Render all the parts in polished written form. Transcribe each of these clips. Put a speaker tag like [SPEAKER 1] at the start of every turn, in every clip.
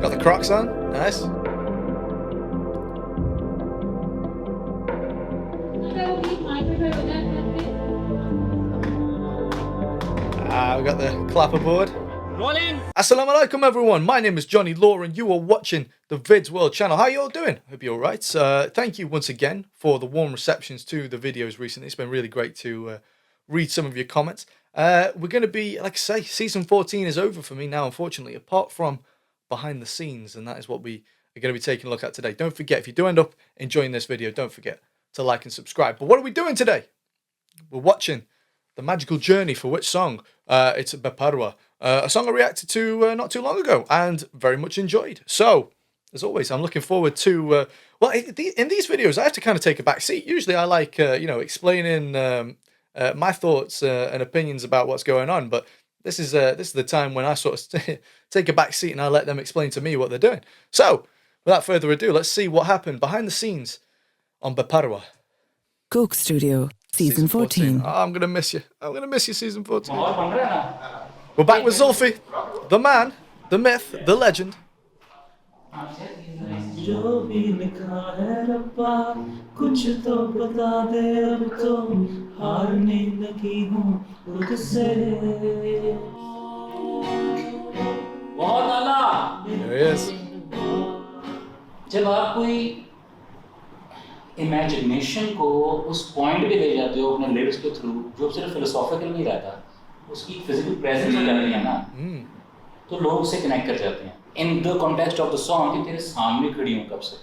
[SPEAKER 1] Got the Crocs on. Nice. We got the clapperboard.
[SPEAKER 2] Rolling.
[SPEAKER 1] Assalamu alaikum everyone, my name is Johnny Law and you are watching the Vids World channel. How you all doing? Hope you're alright. Thank you once again for the warm receptions to the videos recently. It's been really great to read some of your comments. We're going to be, like I say, season 14 is over for me now, unfortunately, apart from behind the scenes, and that is what we are going to be taking a look at today. Don't forget, if you do end up enjoying this video, don't forget to like and subscribe. But what are we doing today? We're watching the magical journey for which song? It's Beparwah, a song I reacted to not too long ago and very much enjoyed. So, as always, I'm looking forward to, well, in these videos, I have to kind of take a back seat. Usually I like, explaining my thoughts and opinions about what's going on, but this is the time when I sort of take a back seat and I let them explain to me what they're doing. So, without further ado, let's see what happened behind the scenes on Beparwah.
[SPEAKER 3] Coke Studio, Season 14.
[SPEAKER 1] Oh, I'm going to miss you. I'm going to miss you, Season 14. We're back with Zulfi, the man, the myth, the legend. There he is.
[SPEAKER 2] जब आप कोई imagination को उस point पे ले जाते हो अपने लिरिक्स के थ्रू जो सिर्फ फिलोसॉफिकल नहीं रहता, उसकी फिजिकल प्रेजेंस हो जाती है ना, तो लोग उससे कनेक्ट कर जाते हैं in the context of the song कि तेरे सामने खड़ी हूँ कब से.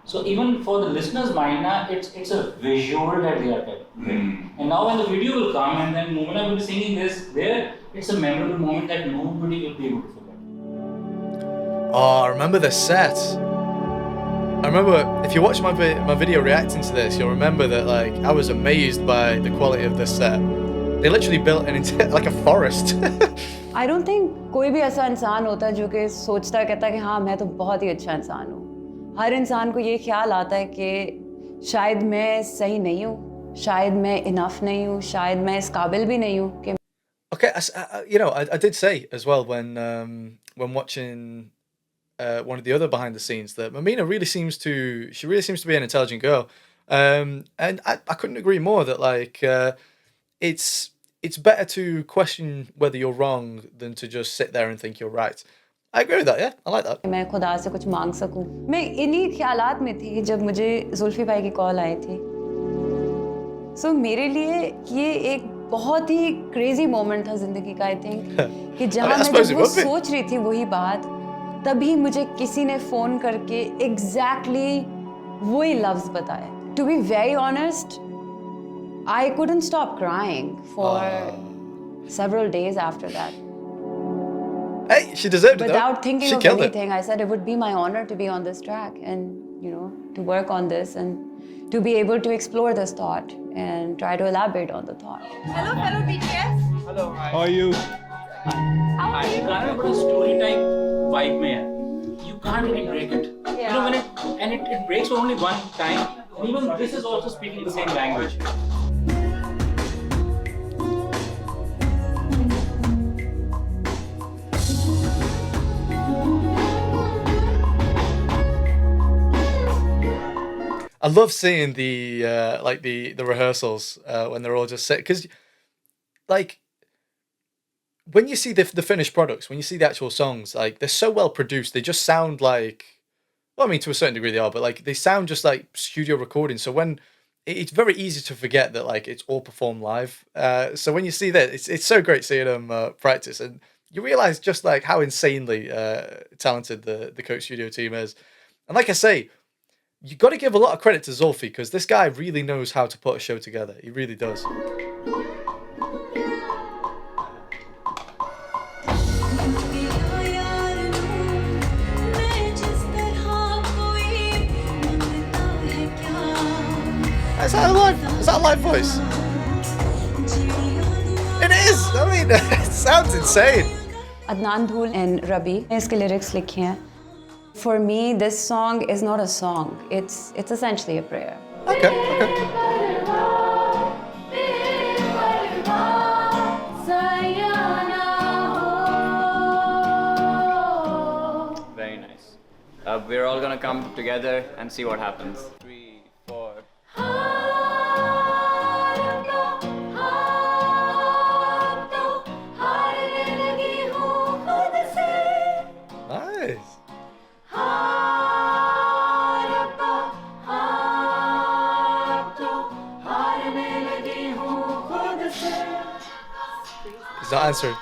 [SPEAKER 2] So even for the listeners' mind, na, it's a visual that they are getting. And now when the video will come and then moment I will be singing this, there it's a memorable moment that nobody will be able to forget.
[SPEAKER 1] Oh, I remember the set. I remember, if you watch my video reacting to this, you'll remember that like I was amazed by the quality of this set. They literally built an entire, like a forest.
[SPEAKER 4] I don't think कोई भी ऐसा इंसान होता है जो कि सोचता है कहता है कि हाँ मैं तो बहुत ही अच्छा इंसान हूँ. हर इंसान को ये ख्याल आता है कि शायद मैं सही नहीं हूँ, शायद मैं enough नहीं हूँ, शायद मैं इस काबिल भी नहीं हूँ कि.
[SPEAKER 1] Okay, I did say as well when watching one of the other behind the scenes that Mamina really seems to be an intelligent girl, and I couldn't agree more that like it's better to question whether you're wrong than to just sit there and think you're right. I agree with that, yeah, I like that.
[SPEAKER 4] मैं खुदा से कुछ मांग सकूं. मैं इन्हीं ख्यालात में थी जब मुझे जुल्फी भाई की कॉल आई थी. So मेरे लिए ये एक बहुत ही क्रेजी मोमेंट था जिंदगी का, आई थिंक, कि जहाँ मैं जब वो सोच रही थी वही बात, तभी मुझे किसी ने फोन करके एग्जैक्टली वही लफ्ज बताए. To be very honest, I couldn't stop crying for several days after that.
[SPEAKER 1] Hey, she deserved it.
[SPEAKER 4] Without thinking of anything, I said it would be my honor to be on this track and to work on this and to be able to explore this thought and try to elaborate on the thought.
[SPEAKER 5] Hello, fellow BTS.
[SPEAKER 6] Hello.
[SPEAKER 5] How
[SPEAKER 6] are you?
[SPEAKER 2] Hi. गाना बड़ा story type vibe में है. You can't really break it.
[SPEAKER 5] Yeah.
[SPEAKER 2] When it breaks only one time. Even this is also speaking the same language.
[SPEAKER 1] I love seeing the like the rehearsals when they're all just set, because like when you see the finished products, when you see the actual songs, like they're so well produced, they just sound like, well, I mean to a certain degree they are, but like they sound just like studio recordings. So when it's very easy to forget that like it's all performed live. So when you see that, it's so great seeing them practice, and you realize just like how insanely talented the Coke Studio team is. And like I say, you got to give a lot of credit to Zulfi, because this guy really knows how to put a show together. He really does. Is that a live voice? It is! I mean, it sounds insane.
[SPEAKER 4] Adnan Dhul and Rabi ने इसके lyrics लिखे हैं. For me, this song is not a song. It's essentially a prayer.
[SPEAKER 1] Okay.
[SPEAKER 2] Very nice.
[SPEAKER 6] we're all gonna come together and see what happens. 3, 4.
[SPEAKER 1] Nice. He's not answered.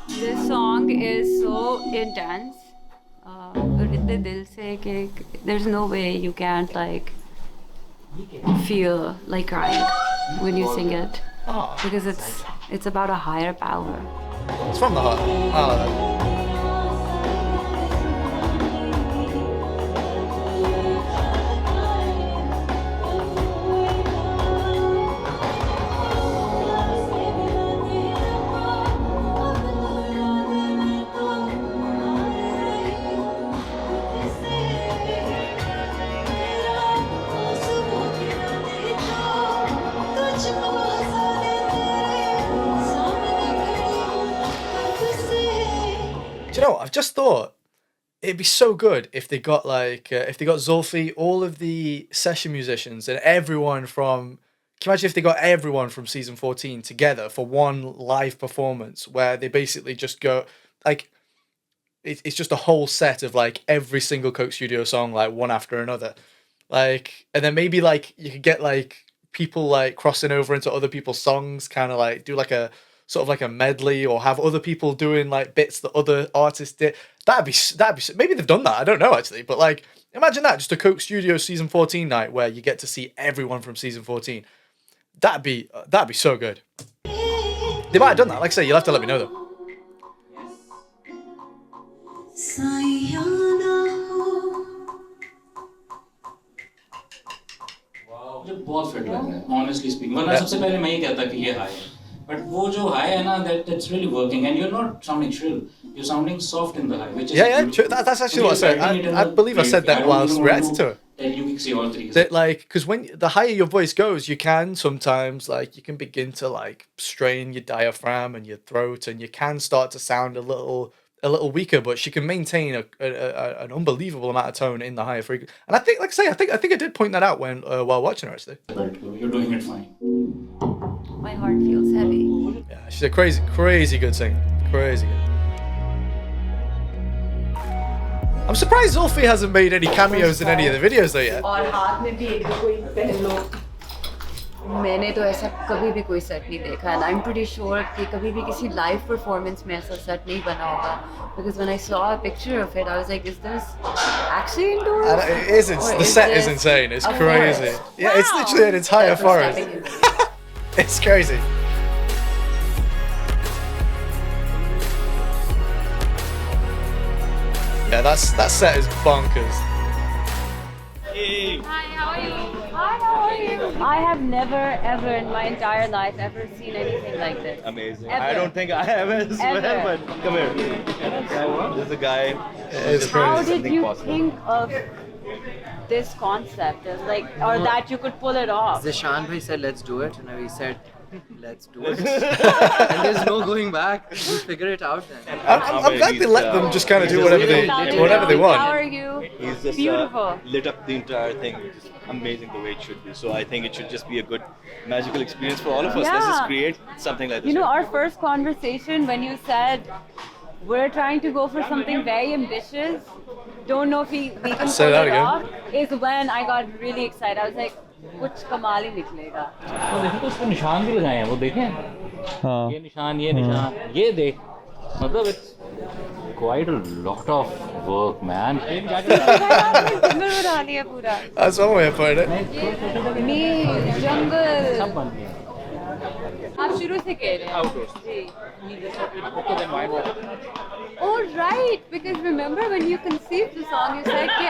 [SPEAKER 4] This song is so intense. इतने दिल से कि there's no way you can't like feel like crying when you sing it
[SPEAKER 1] Oh,
[SPEAKER 4] because it's about a higher power.
[SPEAKER 1] it's from the heart. I like that. Do you know what? I've just thought it'd be so good if they got like if they got Zulfi, all of the session musicians, and everyone from. Can you imagine if they got everyone from season 14 together for one live performance where they basically just go like it's just a whole set of like every single Coke Studio song like one after another, like, and then maybe like you could get like people like crossing over into other people's songs, kind of like do like a sort of like a medley, or have other people doing like bits that other artists did. That'd be maybe they've done that. I don't know actually, but like imagine that, just a Coke Studio season 14 night where you get to see everyone from season 14. That'd be so good. They might have done that. Like I say, you'll have to let me know though.
[SPEAKER 2] मुझे बहुत fit लग रहा है honestly speaking. वरना सबसे पहले मैं ये कहता कि ये हाई है, but वो जो हाई है ना, that's really working, and you're not sounding shrill, you're sounding soft in the high, which is
[SPEAKER 1] Yeah, true. That's actually what I said. I believe I said that whilst reacting to it.
[SPEAKER 2] That you can see all three.
[SPEAKER 1] That like, because when the higher your voice goes, you can sometimes like you can begin to like strain your diaphragm and your throat, and you can start to sound a little weaker. But she can maintain an unbelievable amount of tone in the higher frequency. And I think, like I say, I think I did point that out when while watching her actually.
[SPEAKER 2] But you're doing it fine.
[SPEAKER 4] My heart feels heavy.
[SPEAKER 1] Yeah, she's a crazy good singer. Crazy good. I'm surprised Zulfi hasn't made any cameos in any of the videos though yet.
[SPEAKER 4] और हाथ में भी एक कोई पहन लो. मैंने तो ऐसा कभी भी कोई सेट नहीं देखा, and I'm pretty sure कि कभी भी किसी live performance में ऐसा सेट नहीं बना होगा. Because when I saw a picture of it, I was like, is this actually indoors?
[SPEAKER 1] And it is. The set is insane. It's crazy.
[SPEAKER 4] Forest?
[SPEAKER 1] Yeah,
[SPEAKER 4] Wow.
[SPEAKER 1] it's literally an entire
[SPEAKER 4] That's what's
[SPEAKER 1] forest.
[SPEAKER 4] happening.
[SPEAKER 1] It's crazy. Yeah, that set is bonkers.
[SPEAKER 4] Hi, how are you? Hi, how are you? I have never ever in my entire life ever seen anything like this.
[SPEAKER 7] Amazing.
[SPEAKER 4] Ever.
[SPEAKER 7] I don't think I have as well,
[SPEAKER 4] Ever.
[SPEAKER 7] but come here. There's a guy.
[SPEAKER 1] It's
[SPEAKER 4] How
[SPEAKER 1] crazy.
[SPEAKER 4] did you think of this concept? As like, or that you could pull it off?
[SPEAKER 8] Zishan bhai said, let's do it. And we said, let's do it. And there's no going back. We'll figure it out then.
[SPEAKER 1] I'm glad they let them just kind of do whatever they
[SPEAKER 4] How
[SPEAKER 1] want.
[SPEAKER 4] are you?
[SPEAKER 7] He's just
[SPEAKER 4] Beautiful.
[SPEAKER 7] lit up the entire thing, which is amazing the way it should be. So I think it should just be a good magical experience for all of us. Let's just
[SPEAKER 4] Yeah.
[SPEAKER 7] create something like this.
[SPEAKER 4] You know, our first conversation when you said we're trying to go for something very ambitious, don't know if we can
[SPEAKER 1] Say
[SPEAKER 4] pull
[SPEAKER 1] that
[SPEAKER 4] it
[SPEAKER 1] again.
[SPEAKER 4] off, is when I got really excited. I was like, कुछ कमाल ही निकलेगा.
[SPEAKER 2] वो देखो तो उसको निशान भी लगाए हैं, वो देखें? हाँ. ये निशान, ये देख. मतलब it's quite a lot of work, man.
[SPEAKER 4] जंगल बना लिया पूरा.
[SPEAKER 1] That's one way of putting it.
[SPEAKER 4] नील जंगल.
[SPEAKER 2] सब बन गया.
[SPEAKER 4] आप शुरू से कह रहे हैं.
[SPEAKER 2] Outdoors.
[SPEAKER 4] Ji.
[SPEAKER 2] Okay, then why not?
[SPEAKER 4] Oh right, because remember when you conceived the song, you said कि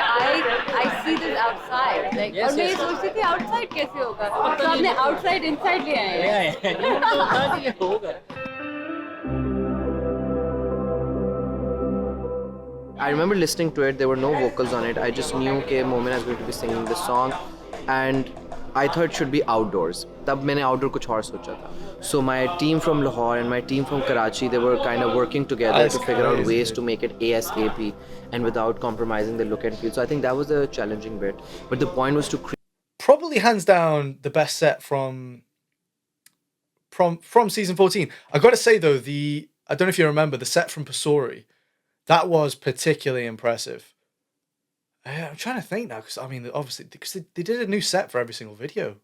[SPEAKER 4] I see this outside, like,
[SPEAKER 2] Yes,
[SPEAKER 4] और मैं
[SPEAKER 2] yes.
[SPEAKER 4] सोचती थी outside कैसे होगा, तो आपने outside inside ले आए हैं.
[SPEAKER 2] ये होगा.
[SPEAKER 8] I remember listening to it. There were no vocals on it. I just knew that Momina is going to be singing this song, and I thought it should be outdoors. तब मैंने outdoor कुछ और सोचा था. So my team from Lahore and my team from Karachi, they were kind of working together
[SPEAKER 1] That's
[SPEAKER 8] to figure out
[SPEAKER 1] crazy.
[SPEAKER 8] ways to make it ASAP and without compromising the look and feel. So I think that was the challenging bit. But the point was to create.
[SPEAKER 1] Probably hands down the best set from season 14. I got to say though, I don't know if you remember the set from Pasori, that was particularly impressive. I'm trying to think now because I mean, obviously, because they did a new set for every single video.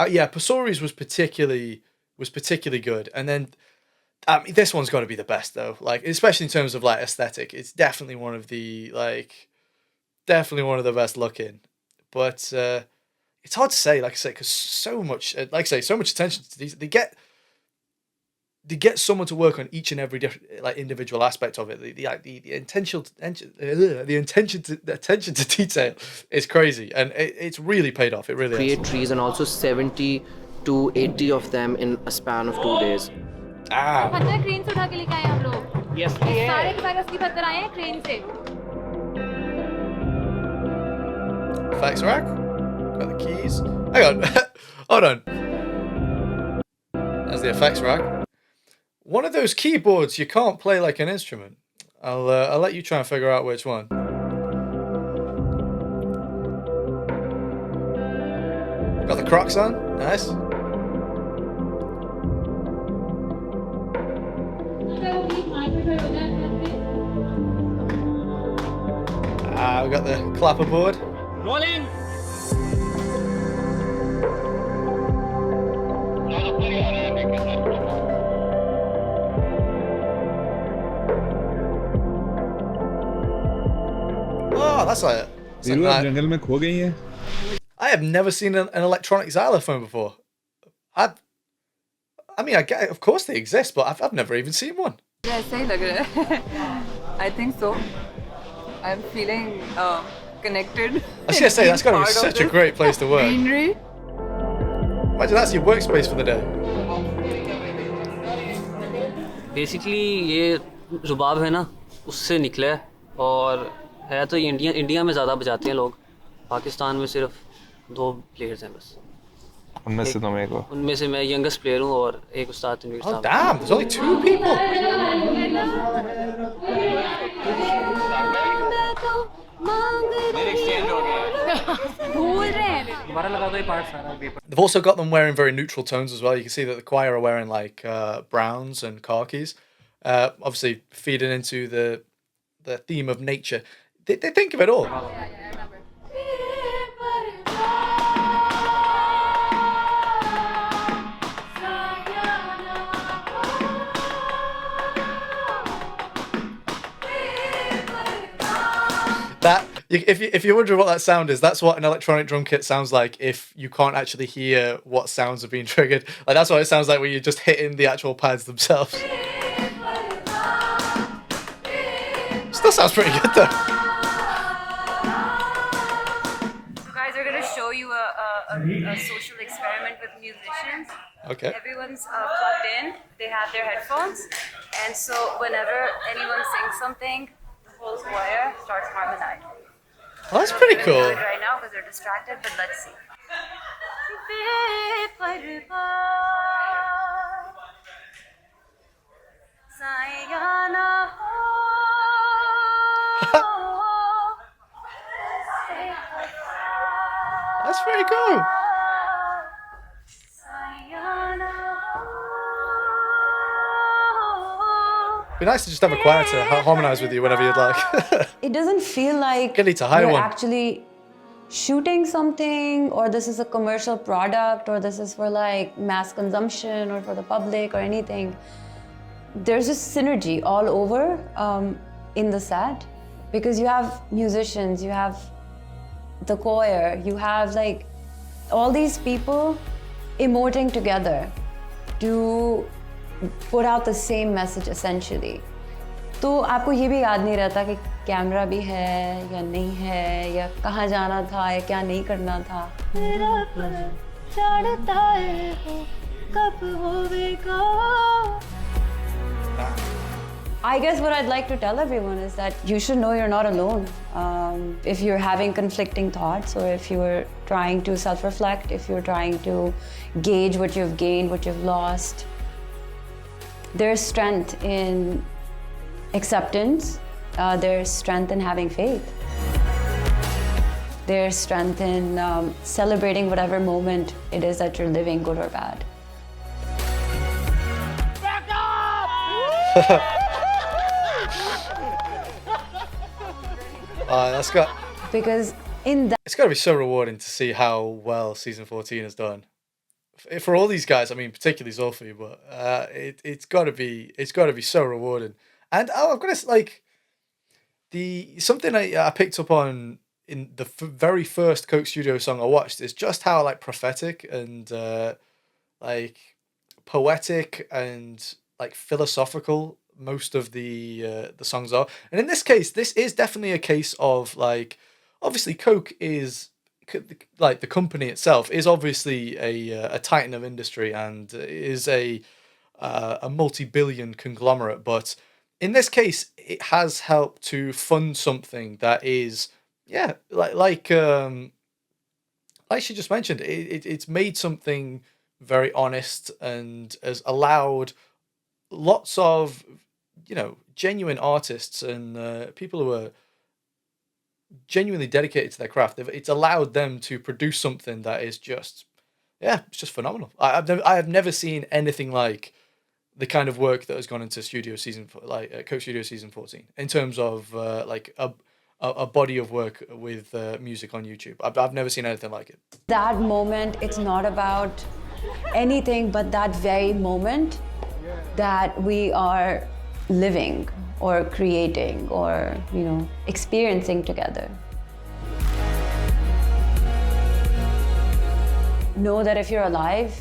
[SPEAKER 1] Yeah, Pasori's was particularly good, and then I mean, this one's got to be the best though. Like, especially in terms of like aesthetic, it's definitely one of the best looking. But it's hard to say, like I say, because so much attention to these. They get someone to work on each and every individual aspect of it. The attention to detail is crazy, and it's really paid off. It really
[SPEAKER 8] Create trees, and also 70 to 80 of them in a span of 2 days.
[SPEAKER 5] पता है crane से उठा के लेके आए हम लोग। Yes, सारे के सारे असली पत्थर आए हैं क्रेन से।
[SPEAKER 1] Effects rack. Got the keys. Hang on, hold on. That's the effects rack. One of those keyboards you can't play like an instrument. I'll let you try and figure out which one. Got the Crocs on. Nice. We got the clapperboard.
[SPEAKER 6] Rolling!
[SPEAKER 1] Oh, that's like
[SPEAKER 9] जंगल में खो गई है.
[SPEAKER 1] I have never seen an electronic xylophone before. I mean, of course they exist, but I've never even seen one.
[SPEAKER 10] ऐसा ही लग रहा है. I think so. I'm feeling connected.
[SPEAKER 1] I was gonna say that's gotta be such a great place to work.
[SPEAKER 10] Greenery.
[SPEAKER 1] Imagine that's your workspace for the day.
[SPEAKER 11] Basically ये रुबाब है ना, उससे निकला है, और है तो ये इंडिया में ज़्यादा बजाते हैं लोग. पाकिस्तान में सिर्फ 2 प्लेयर्स हैं बस.
[SPEAKER 9] उनमें से तुम एक हो.
[SPEAKER 11] उनमें से मैं यंगेस्ट प्लेयर हूँ और एक उस्ताद तनवीर साहब.
[SPEAKER 1] Oh damn! There's only 2 people. They've also got them wearing very neutral tones as well. You can see that the choir are wearing like browns and khakis, obviously feeding into the theme of nature. They think of it all. If you're wondering what that sound is, that's what an electronic drum kit sounds like if you can't actually hear what sounds are being triggered. Like, that's what it sounds like when you're just hitting the actual pads themselves. Still sounds pretty good though.
[SPEAKER 4] So guys, we're going to show you a social experiment with musicians.
[SPEAKER 1] Okay.
[SPEAKER 4] Everyone's plugged in, they have their headphones, and so whenever anyone sings something, the whole choir starts harmonizing.
[SPEAKER 1] Oh, that's pretty cool.
[SPEAKER 4] Do it right now because they're distracted, but let's see.
[SPEAKER 1] That's pretty cool. Be nice to just have a choir to harmonize with you whenever you'd like.
[SPEAKER 4] It doesn't feel like
[SPEAKER 1] Get it to hire
[SPEAKER 4] we're
[SPEAKER 1] one.
[SPEAKER 4] actually shooting something, or this is a commercial product, or this is for like mass consumption or for the public or anything. There's just synergy all over in the set, because you have musicians, you have the choir, you have like all these people emoting together to put out the same message essentially. तो आपको ये भी याद नहीं रहता कि camera भी है या नहीं है, या कहाँ जाना था या क्या नहीं करना था. I guess what I'd like to tell everyone is that you should know you're not alone. If you're having conflicting thoughts, or if you're trying to self-reflect, if you're trying to gauge what you've gained, what you've lost, there's strength in acceptance. There's strength in having faith. There's strength in celebrating whatever moment it is that you're living, good or bad.
[SPEAKER 1] That's got.
[SPEAKER 4] Because in that,
[SPEAKER 1] it's got to be so rewarding to see how well season 14 has done. For all these guys, I mean, particularly Zulfi, but it's got to be so rewarding. And I've got to like something I picked up on in the very first Coke Studio song I watched is just how like prophetic and like poetic and like philosophical most of the songs are. And in this case, this is definitely a case of like, obviously Coke is like the company itself is obviously a titan of industry and is a multi-billion conglomerate, but in this case it has helped to fund something that is like she just mentioned, it's made something very honest and has allowed lots of genuine artists and people who are genuinely dedicated to their craft. It's allowed them to produce something that is just it's just phenomenal. I have never seen anything like the kind of work that has gone into Coke Studio season 14 in terms of like a body of work with music on YouTube. I've never seen anything like it.
[SPEAKER 4] That moment, it's not about anything but that very moment that we are living or creating or experiencing together. Know that if you're alive,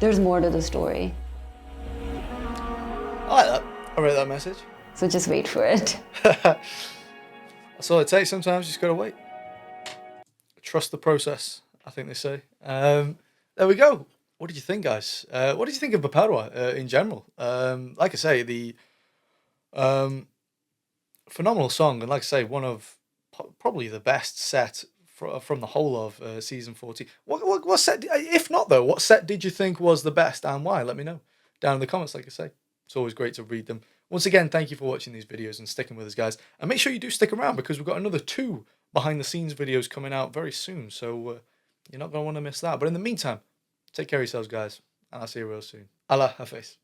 [SPEAKER 4] there's more to the story.
[SPEAKER 1] I like that. I read that message.
[SPEAKER 4] So just wait for it.
[SPEAKER 1] That's all it takes. Sometimes you just gotta wait. Trust the process, I think they say. There we go. What did you think, guys? What did you think of Beparwah in general? Like I say, the phenomenal song, and like I say, one of probably the best set from the whole of season 14. What set? If not though, what set did you think was the best and why? Let me know down in the comments. Like I say, it's always great to read them. Once again, thank you for watching these videos and sticking with us, guys. And make sure you do stick around because we've got another 2 behind the scenes videos coming out very soon. So you're not going to want to miss that. But in the meantime, take care of yourselves, guys. And I'll see you real soon. Allah Hafiz.